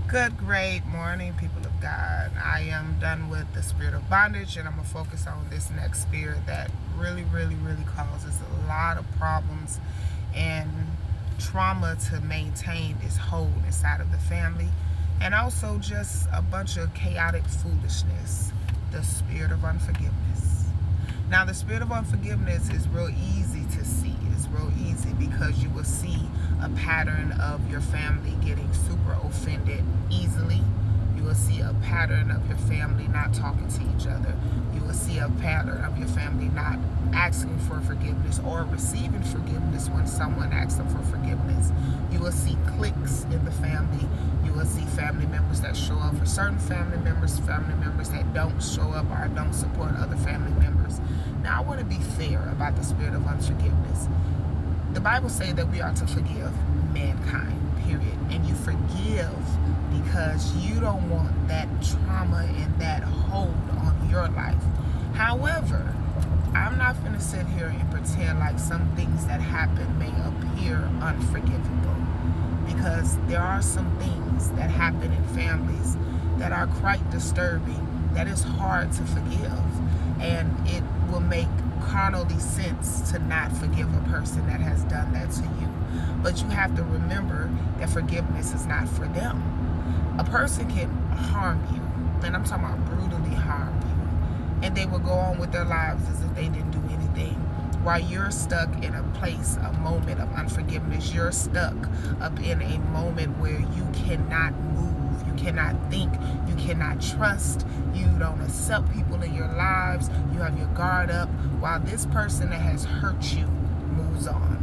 Good, great morning, people of God. I am done with the spirit of bondage, and I'm going to focus on this next spirit that really causes a lot of problems and trauma to maintain its hold inside of the family, and also just a bunch of chaotic foolishness. The spirit of unforgiveness. Now, the spirit of unforgiveness is real easy to see. It's real easy because you will see a pattern of your family getting super offended easily. You will see a pattern of your family not talking to each other. You will see a pattern of your family not asking for forgiveness or receiving forgiveness when someone asks them for forgiveness. You will see cliques in the family. You will see family members that show up for certain family members that don't show up or don't support other family members. Now, I want to be fair about the spirit of unforgiveness. The Bible says that we are to forgive mankind, period. And you forgive because you don't want that trauma and that hold on your life. However, I'm not going to sit here and pretend like some things that happen may appear unforgivable, because there are some things that happen in families that are quite disturbing, that is hard to forgive, and it will make carnally sense to not forgive a person that has done that to you. But you have to remember that forgiveness is not for them. A person can harm you, and I'm talking about brutally harm you, and they will go on with their lives as if they didn't do anything, while you're stuck in a place, a moment of unforgiveness. You're stuck up in a moment where you cannot move, you cannot think, you cannot trust, you don't accept people in your lives, you have your guard up, while this person that has hurt you moves on.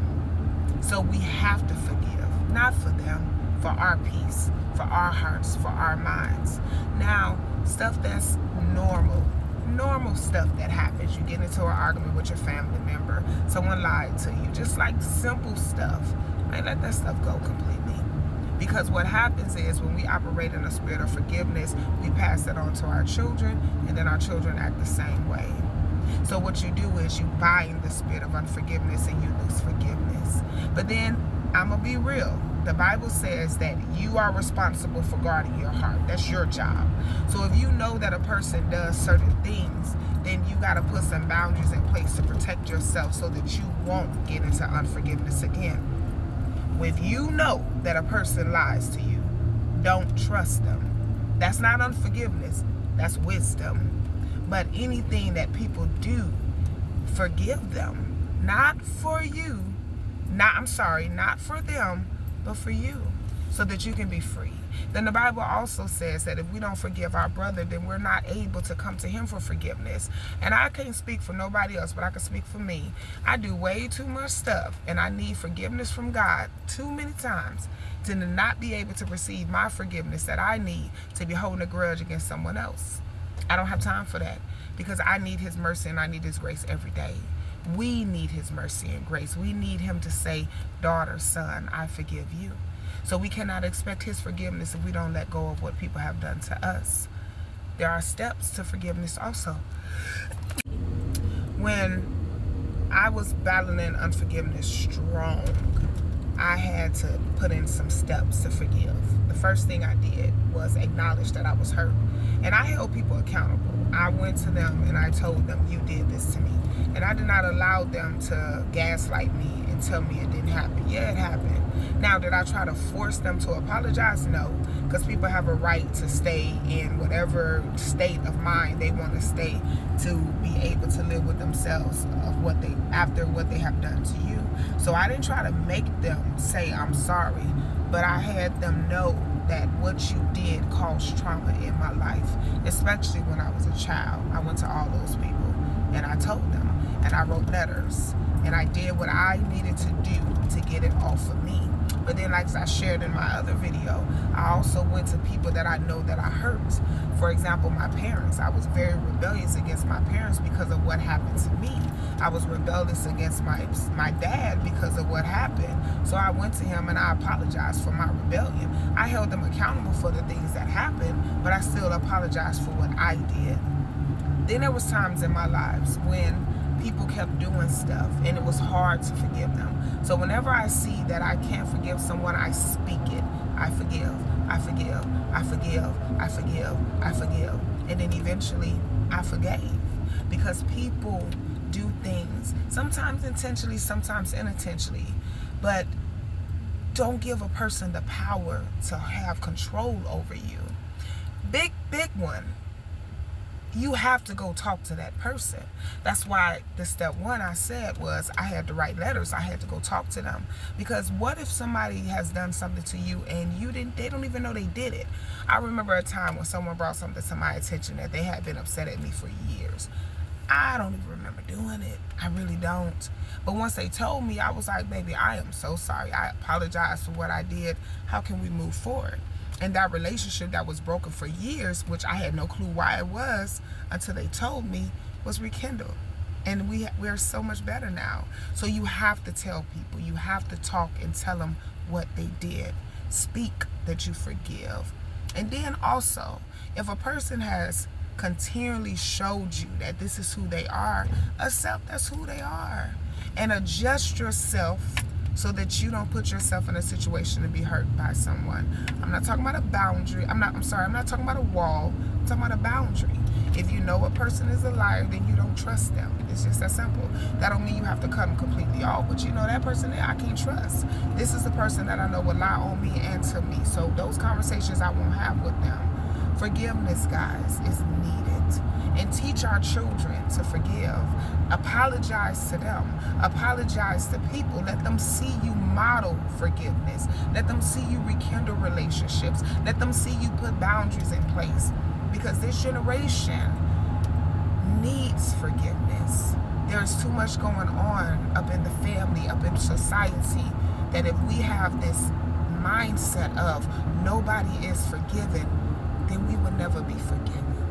So we have to forgive, not for them, for our peace, for our hearts, for our minds. Now, stuff that's normal stuff that happens. You get into an argument with your family member, someone lied to you, just like simple stuff. Man, let that stuff go completely. Because what happens is, when we operate in a spirit of forgiveness, we pass it on to our children, and then our children act the same way. So what you do is you bind the spirit of unforgiveness and you lose forgiveness. But then, I'm going to be real. The Bible says that you are responsible for guarding your heart. That's your job. So if you know that a person does certain things, then you got to put some boundaries in place to protect yourself so that you won't get into unforgiveness again. If you know that a person lies to you, don't trust them. That's not unforgiveness. That's wisdom. But anything that people do, forgive them. Not for you. Not for them, but for you, so that you can be free. Then the Bible also says that if we don't forgive our brother, then we're not able to come to him for forgiveness. And I can't speak for nobody else, but I can speak for me. I do way too much stuff, and I need forgiveness from God too many times to not be able to receive my forgiveness that I need to be holding a grudge against someone else. I don't have time for that, because I need his mercy and I need his grace every day. We need his mercy and grace. We need him to say, daughter, son, I forgive you. So we cannot expect his forgiveness if we don't let go of what people have done to us. There are steps to forgiveness also. When I was battling unforgiveness strong, I had to put in some steps to forgive. The first thing I did was acknowledge that I was hurt. And I held people accountable. I went to them and I told them, you did this to me. And I did not allow them to gaslight me and tell me it didn't happen. Yeah, it happened. Now, did I try to force them to apologize? No, because people have a right to stay in whatever state of mind they want to stay, to be able to live with themselves after what they have done to you. So I didn't try to make them say I'm sorry, but I had them know that what you did caused trauma in my life, especially when I was a child. I went to all those people and I told them, and I wrote letters, and I did what I needed to do to get it off of me. But then, like I shared in my other video, I also went to people that I know that I hurt. For example, my parents. I was very rebellious against my parents because of what happened to me. I was rebellious against my dad because of what happened. So I went to him and I apologized for my rebellion. I held them accountable for the things that happened, but I still apologized for what I did. Then there was times in my lives when people kept doing stuff and it was hard to forgive them. So whenever I see that I can't forgive someone, I speak it. I forgive. I forgive, I forgive, I forgive, I forgive. And then eventually I forgave. Because people do things, sometimes intentionally, sometimes unintentionally, but don't give a person the power to have control over you. Big one. You have to go talk to that person. That's why the step one I said was I had to write letters. I had to go talk to them. Because what if somebody has done something to you and they don't even know they did it? I remember a time when someone brought something to my attention that they had been upset at me for years. I don't even remember doing it. I really don't. But once they told me, I was like, baby, I am so sorry. I apologize for what I did. How can we move forward? And that relationship that was broken for years, which I had no clue why it was until they told me, was rekindled. And we're so much better now. So you have to tell people. You have to talk and tell them what they did. Speak that you forgive. And then also, if a person has continually showed you that this is who they are, accept that's who they are. And adjust yourself so that you don't put yourself in a situation to be hurt by someone. I'm not talking about a boundary. I'm not talking about a wall. I'm talking about a boundary. If you know a person is a liar, then you don't trust them. It's just that simple. That don't mean you have to cut them completely off, but you know that person there I can't trust. This is the person that I know will lie on me and to me. So those conversations I won't have with them. Forgiveness, guys, is needed. And teach our children to forgive. Apologize to them. Apologize to people. Let them see you model forgiveness. Let them see you rekindle relationships. Let them see you put boundaries in place. Because this generation needs forgiveness. There's too much going on up in the family, up in society, that if we have this mindset of nobody is forgiven, then we will never be forgiven.